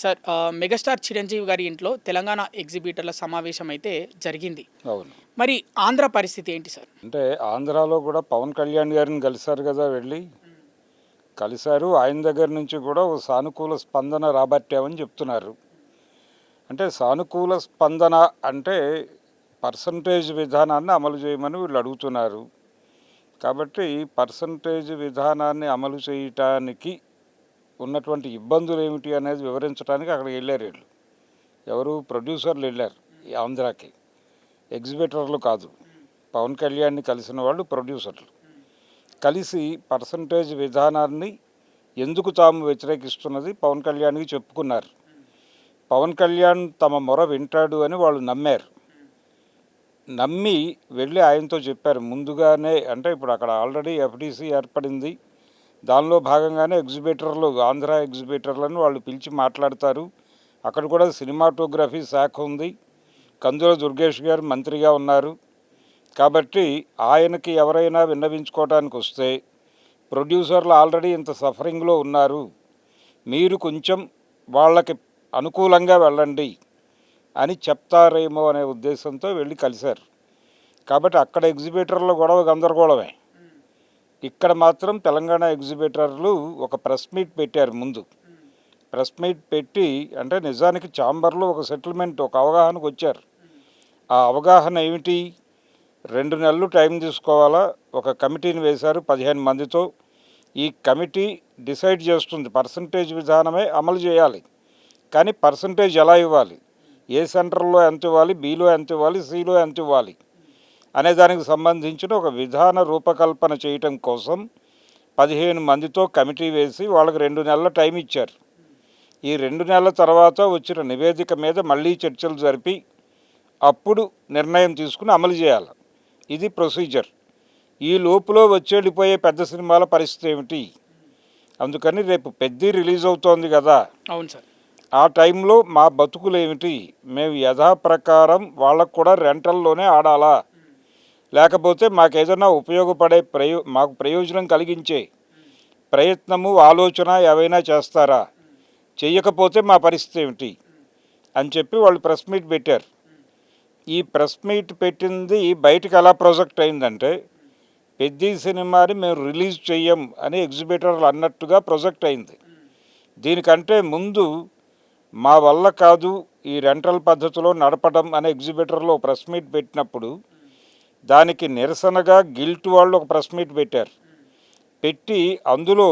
Sir megastar Chiranjeevi గారి ఇంట్లో తెలంగాణ ఎగ్జిబిటర్ల సమావేశం అయితే జరిగింది. అవును. మరి ఆంధ్ర పరిస్థితి ఏంటి సార్? అంటే ఆంధ్రాలో కూడా పవన్ కళ్యాణ్ గారిని కలిశారు కదా వెళ్ళి. కలిశారు. ఆయన దగ్గర నుంచి కూడా ఒక సానుకూల స్పందన రాబట్టామని చెప్తున్నారు. అంటే సానుకూల స్పందన అంటే పర్సంటేజ్ విధానాన్ని అమలు చేయమని వీళ్ళు అడుగుతున్నారు. కాబట్టి పర్సంటేజ్ విధానాన్ని అమలు చేయటానికి ఉన్నటువంటి ఇబ్బందులు ఏమిటి అనేది వివరించడానికి అక్కడికి వెళ్ళారు వీళ్ళు. ఎవరు? ప్రొడ్యూసర్లు వెళ్ళారు ఈ ఆంధ్రాకి, ఎగ్జిబిటర్లు కాదు. పవన్ కళ్యాణ్ని కలిసిన వాళ్ళు ప్రొడ్యూసర్లు కలిసి పర్సంటేజ్ విధానాన్ని ఎందుకు తాము వ్యతిరేకిస్తున్నది పవన్ కళ్యాణ్కి చెప్పుకున్నారు. పవన్ కళ్యాణ్ తమ మొర వింటాడు అని వాళ్ళు నమ్మారు. నమ్మి వెళ్ళి ఆయనతో చెప్పారు ముందుగానే. అంటే ఇప్పుడు అక్కడ ఆల్రెడీ ఎఫ్డీసీ ఏర్పడింది. దానిలో భాగంగానే ఎగ్జిబిటర్లు, ఆంధ్ర ఎగ్జిబిటర్లను వాళ్ళు పిలిచి మాట్లాడతారు. అక్కడ కూడా సినిమాటోగ్రఫీ శాఖ ఉంది. కందుల దుర్గేష్ గారు మంత్రిగా ఉన్నారు. కాబట్టి ఆయనకి ఎవరైనా విన్నవించుకోవడానికి వస్తే ప్రొడ్యూసర్లు ఆల్రెడీ ఇంత సఫరింగ్లో ఉన్నారు, మీరు కొంచెం వాళ్ళకి అనుకూలంగా వెళ్ళండి అని చెప్తారేమో అనే ఉద్దేశంతో వెళ్ళి కలిశారు. కాబట్టి అక్కడ ఎగ్జిబిటర్లో గొడవ గందరగోళమే. ఇక్కడ మాత్రం తెలంగాణ ఎగ్జిబిటర్లు ఒక ప్రెస్ మీట్ పెట్టారు. ముందు ప్రెస్ మీట్ పెట్టి, అంటే నిజానికి ఛాంబర్లో ఒక సెటిల్మెంట్, ఒక అవగాహనకు వచ్చారు. ఆ అవగాహన ఏమిటి? 2 నెలలు టైం తీసుకోవాలా. ఒక కమిటీని వేశారు 15 మందితో. ఈ కమిటీ డిసైడ్ చేస్తుంది పర్సంటేజ్ విధానమే అమలు చేయాలి. కానీ పర్సంటేజ్ ఎలా ఇవ్వాలి, ఏ సెంటర్లో ఎంత ఇవ్వాలి, బిలో ఎంత ఇవ్వాలి, సిలో ఎంత ఇవ్వాలి అనే దానికి సంబంధించిన ఒక విధాన రూపకల్పన చేయటం కోసం 15 మందితో కమిటీ వేసి వాళ్ళకి 2 నెలల టైం ఇచ్చారు. ఈ 2 నెలల తర్వాత వచ్చిన నివేదిక మీద మళ్ళీ చర్చలు జరిపి అప్పుడు నిర్ణయం తీసుకుని అమలు చేయాలి. ఇది ప్రొసీజర్. ఈ లోపులో వెళ్ళిపోయే పెద్ద సినిమాల పరిస్థితి ఏమిటి? అందుకని రేపు పెద్ద రిలీజ్ అవుతోంది కదా. అవును సార్. ఆ టైంలో మా బతుకులు ఏమిటి? మేము యథాప్రకారం వాళ్ళకు కూడా రెంటల్లోనే ఆడాలా, లేకపోతే మాకు ఏదైనా ఉపయోగపడే మాకు ప్రయోజనం కలిగించే ప్రయత్నము, ఆలోచన ఏవైనా చేస్తారా? చెయ్యకపోతే మా పరిస్థితి ఏమిటి అని చెప్పి వాళ్ళు ప్రెస్ మీట్ పెట్టారు. ఈ ప్రెస్ మీట్ పెట్టింది బయటకు ఎలా ప్రొజెక్ట్ అయిందంటే, పెద్ద సినిమాని మేము రిలీజ్ చెయ్యం అని ఎగ్జిబిటర్లు అన్నట్టుగా ప్రొజెక్ట్ అయింది. దీనికంటే ముందు మా వల్ల కాదు ఈ రెంటల్ పద్ధతిలో నడపడం అనే ఎగ్జిబిటర్లో ప్రెస్ మీట్ పెట్టినప్పుడు దానికి నిరసనగా గిల్ట్ వాళ్ళు ఒక ప్రెస్ మీట్ పెట్టారు. పెట్టి అందులో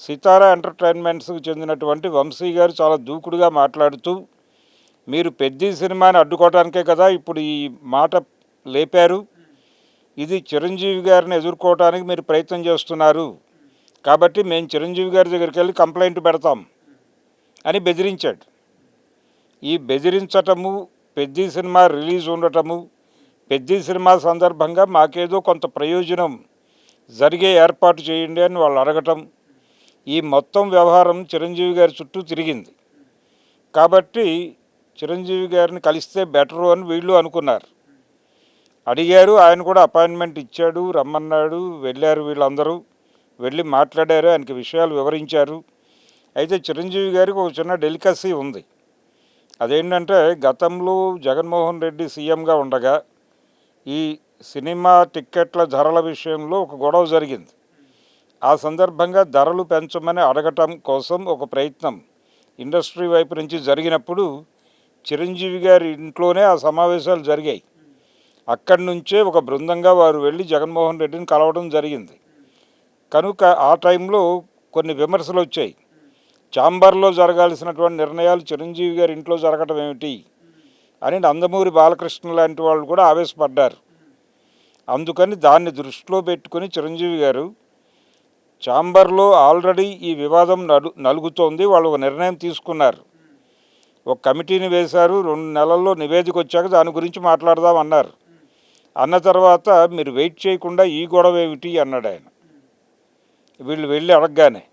సితారా ఎంటర్టైన్మెంట్స్కి చెందినటువంటి వంశీ గారు చాలా దూకుడుగా మాట్లాడుతూ, మీరు పెద్ద సినిమాని అడ్డుకోవడానికే కదా ఇప్పుడు ఈ మాట లేపారు, ఇది చిరంజీవి గారిని ఎదుర్కోవడానికి మీరు ప్రయత్నం చేస్తున్నారు, కాబట్టి మేము చిరంజీవి గారి దగ్గరికి వెళ్ళి కంప్లైంట్ పెడతాం అని బెదిరించాడు. ఈ బెదిరించటము, పెద్ద సినిమా రిలీజ్ ఉండటము, పెద్ద సినిమా సందర్భంగా మాకేదో కొంత ప్రయోజనం జరిగే ఏర్పాటు చేయండి అని వాళ్ళు అడగటం, ఈ మొత్తం వ్యవహారం చిరంజీవి గారి చుట్టూ తిరిగింది. కాబట్టి చిరంజీవి గారిని కలిస్తే బెటరు అని వీళ్ళు అనుకున్నారు. అడిగారు, ఆయన కూడా అపాయింట్మెంట్ ఇచ్చాడు, రమ్మన్నాడు. వెళ్ళారు, వీళ్ళందరూ వెళ్ళి మాట్లాడారు, ఆయనకి విషయాలు వివరించారు. అయితే చిరంజీవి గారికి ఒక చిన్న డెలికసీ ఉంది. అదేంటంటే, గతంలో జగన్మోహన్ రెడ్డి సీఎంగా ఉండగా ఈ సినిమా టిక్కెట్ల ధరల విషయంలో ఒక గొడవ జరిగింది. ఆ సందర్భంగా ధరలు పెంచమని అడగటం కోసం ఒక ప్రయత్నం ఇండస్ట్రీ వైపు నుంచి జరిగినప్పుడు చిరంజీవి గారి ఇంట్లోనే ఆ సమావేశాలు జరిగాయి. అక్కడి నుంచే ఒక బృందంగా వారు వెళ్ళి జగన్మోహన్ రెడ్డిని కలవడం జరిగింది. కనుక ఆ టైంలో కొన్ని విమర్శలు వచ్చాయి. ఛాంబర్లో జరగాల్సినటువంటి నిర్ణయాలు చిరంజీవి గారి ఇంట్లో జరగటం ఏమిటి అని నందమూరి బాలకృష్ణ లాంటి వాళ్ళు కూడా ఆవేశపడ్డారు. అందుకని దాన్ని దృష్టిలో పెట్టుకుని చిరంజీవి గారు ఛాంబర్లో ఆల్రెడీ ఈ వివాదం నలుగుతోంది, వాళ్ళు ఒక నిర్ణయం తీసుకున్నారు. ఒక కమిటీని వేశారు. 2 నెలల్లో నివేదిక వచ్చాక దాని గురించి మాట్లాడదామన్నారు. అన్న తర్వాత మీరు వెయిట్ చేయకుండా ఈ గొడవ ఏమిటి అన్నాడు ఆయన. వీళ్ళు వెళ్ళి అడగగానే,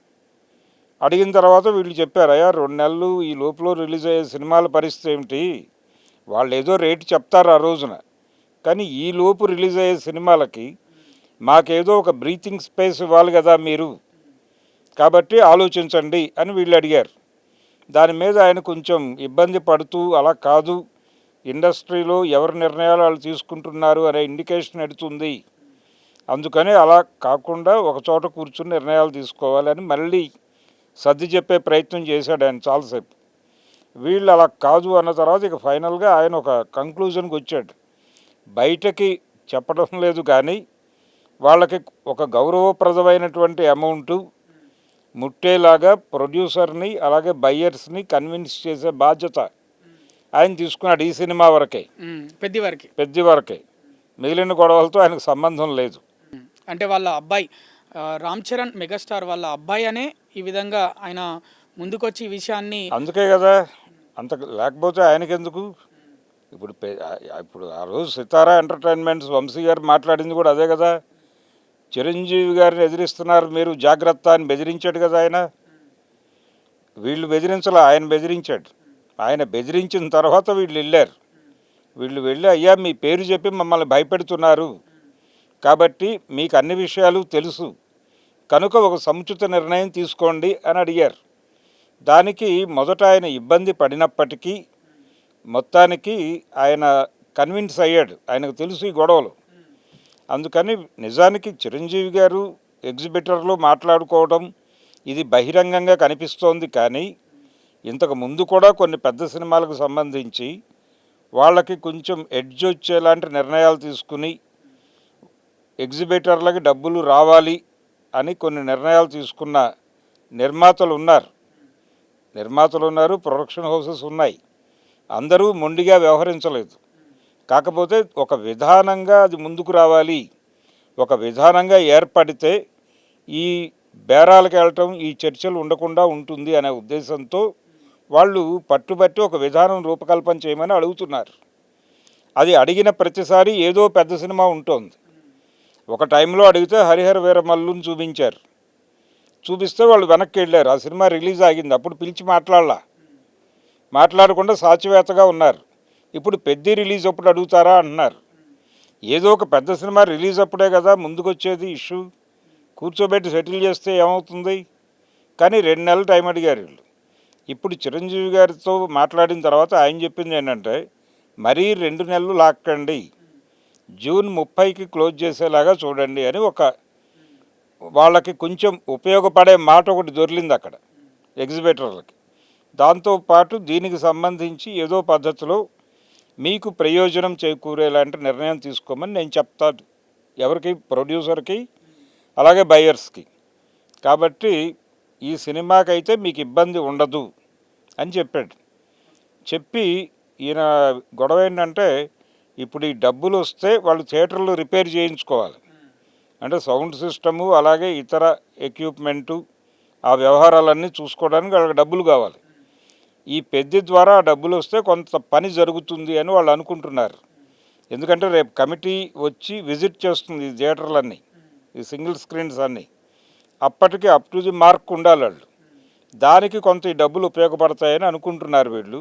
అడిగిన తర్వాత వీళ్ళు చెప్పారు, అయ్యా 2 నెలలు ఈ లోపల రిలీజ్ అయ్యే సినిమాల పరిస్థితి ఏమిటి, వాళ్ళు ఏదో రేటు చెప్తారు ఆ రోజున, కానీ ఈ లోపు రిలీజ్ అయ్యే సినిమాలకి మాకేదో ఒక బ్రీతింగ్ స్పేస్ ఇవ్వాలి కదా మీరు, కాబట్టి ఆలోచించండి అని వీళ్ళు అడిగారు. దాని మీద ఆయన కొంచెం ఇబ్బంది పడుతూ అలా కాదు, ఇండస్ట్రీలో ఎవరి నిర్ణయాలు వాళ్ళు తీసుకుంటున్నారు అనే ఇండికేషన్ ఎడుతుంది, అందుకని అలా కాకుండా ఒక చోట కూర్చుని నిర్ణయాలు తీసుకోవాలని మళ్ళీ సర్ది చెప్పే ప్రయత్నం చేశాడు ఆయన చాలాసేపు. వీళ్ళు అలా కాదు అన్న తర్వాత ఇక ఫైనల్గా ఆయన ఒక కంక్లూజన్కి వచ్చాడు. బయటకి చెప్పడం లేదు కానీ వాళ్ళకి ఒక గౌరవప్రదమైనటువంటి అమౌంటు ముట్టేలాగా ప్రొడ్యూసర్ని అలాగే బయ్యర్స్ని కన్విన్స్ చేసే బాధ్యత ఆయన తీసుకున్నాడు ఈ సినిమా వరకే, పెద్ద వరకే. మిగిలిన గొడవలతో ఆయనకు సంబంధం లేదు. అంటే వాళ్ళ అబ్బాయి రామ్ చరణ్ మెగాస్టార్ వాళ్ళ అబ్బాయి అనే ఈ విధంగా ఆయన ముందుకొచ్చి ఈ విషయాన్ని, అందుకే కదా అంత, లేకపోతే ఆయనకెందుకు. ఇప్పుడు ఆ రోజు సితారా ఎంటర్టైన్మెంట్స్ వంశీ గారు మాట్లాడింది కూడా అదే కదా, చిరంజీవి గారిని ఎదిరిస్తున్నారు మీరు జాగ్రత్త అని బెదిరించాడు కదా ఆయన. వీళ్ళు బెదిరించలే, ఆయన బెదిరించాడు. ఆయన బెదిరించిన తర్వాత వీళ్ళు వెళ్ళారు. వీళ్ళు వెళ్ళి అయ్యా మీ పేరు చెప్పి మమ్మల్ని భయపెడుతున్నారు కాబట్టి మీకు అన్ని విషయాలు తెలుసు కనుక ఒక సముచిత నిర్ణయం తీసుకోండి అని అడిగారు. దానికి మొదట ఆయన ఇబ్బంది పడినప్పటికీ మొత్తానికి ఆయన కన్విన్స్ అయ్యాడు, ఆయనకు తెలుసు ఈ గొడవలు. అందుకని నిజానికి చిరంజీవి గారు ఎగ్జిబిటర్లో మాట్లాడుకోవడం ఇది బహిరంగంగా కనిపిస్తోంది, కానీ ఇంతకు ముందు కూడా కొన్ని పెద్ద సినిమాలకు సంబంధించి వాళ్ళకి కొంచెం ఎడ్జ్ వచ్చేలాంటి నిర్ణయాలు తీసుకుని ఎగ్జిబిటర్లకి డబ్బులు రావాలి అని కొన్ని నిర్ణయాలు తీసుకున్న నిర్మాతలు ఉన్నారు, ప్రొడక్షన్ హౌసెస్ ఉన్నాయి. అందరూ మొండిగా వ్యవహరించలేదు. కాకపోతే ఒక విధానంగా అది ముందుకు రావాలి, ఒక విధానంగా ఏర్పడితే ఈ బేరాలకు వెళ్ళటం, ఈ చర్చలు ఉండకుండా ఉంటుంది అనే ఉద్దేశంతో వాళ్ళు పట్టుబట్టి ఒక విధానం రూపకల్పన చేయమని అడుగుతున్నారు. అది అడిగిన ప్రతిసారి ఏదో పెద్ద సినిమా ఉంటుంది. ఒక టైంలో అడిగితే హరిహర వీరమల్లుని చూపిస్తే వాళ్ళు వెనక్కి వెళ్ళారు. ఆ సినిమా రిలీజ్ ఆగింది, అప్పుడు పిలిచి మాట్లాడకుండా సాచివేతగా ఉన్నారు. ఇప్పుడు పెద్ద రిలీజ్ అప్పుడు అడుగుతారా అంటున్నారు. ఏదో ఒక పెద్ద సినిమా రిలీజ్ అప్పుడే కదా ముందుకొచ్చేది ఇష్యూ, కూర్చోబెట్టి సెటిల్ చేస్తే ఏమవుతుంది. కానీ 2 నెలలు టైం అడిగారు వీళ్ళు. ఇప్పుడు చిరంజీవి గారితో మాట్లాడిన తర్వాత ఆయన చెప్పింది ఏంటంటే మరీ 2 నెలలు లాక్కండి, జూన్ 30కి క్లోజ్ చేసేలాగా చూడండి అని ఒక వాళ్ళకి కొంచెం ఉపయోగపడే మాట ఒకటి దొరికింది అక్కడ ఎగ్జిబిటర్లకి. దాంతోపాటు దీనికి సంబంధించి ఏదో పద్ధతిలో మీకు ప్రయోజనం చేకూరేలాంటి నిర్ణయం తీసుకోమని నేను చెప్తాను ఎవరికి, ప్రొడ్యూసర్కి అలాగే బయ్యర్స్కి. కాబట్టి ఈ సినిమాకైతే మీకు ఇబ్బంది ఉండదు అని చెప్పి ఈయన గొడవ ఏంటంటే ఇప్పుడు ఈ డబ్బులు వస్తే వాళ్ళు థియేటర్లు రిపేర్ చేయించుకోవాలి, అంటే సౌండ్ సిస్టము అలాగే ఇతర ఎక్విప్మెంటు ఆ వ్యవహారాలన్నీ చూసుకోవడానికి వాళ్ళకి డబ్బులు కావాలి. ఈ పెద్ద ద్వారా ఆ డబ్బులు వస్తే కొంత పని జరుగుతుంది అని వాళ్ళు అనుకుంటున్నారు. ఎందుకంటే రేపు కమిటీ వచ్చి విజిట్ చేస్తుంది ఈ థియేటర్లన్నీ, ఈ సింగిల్ స్క్రీన్స్ అన్నీ. అప్పటికి అప్ టు ది మార్క్ ఉండాలి వాళ్ళు. దానికి కొంత ఈ డబ్బులు ఉపయోగపడతాయని అనుకుంటున్నారు వీళ్ళు.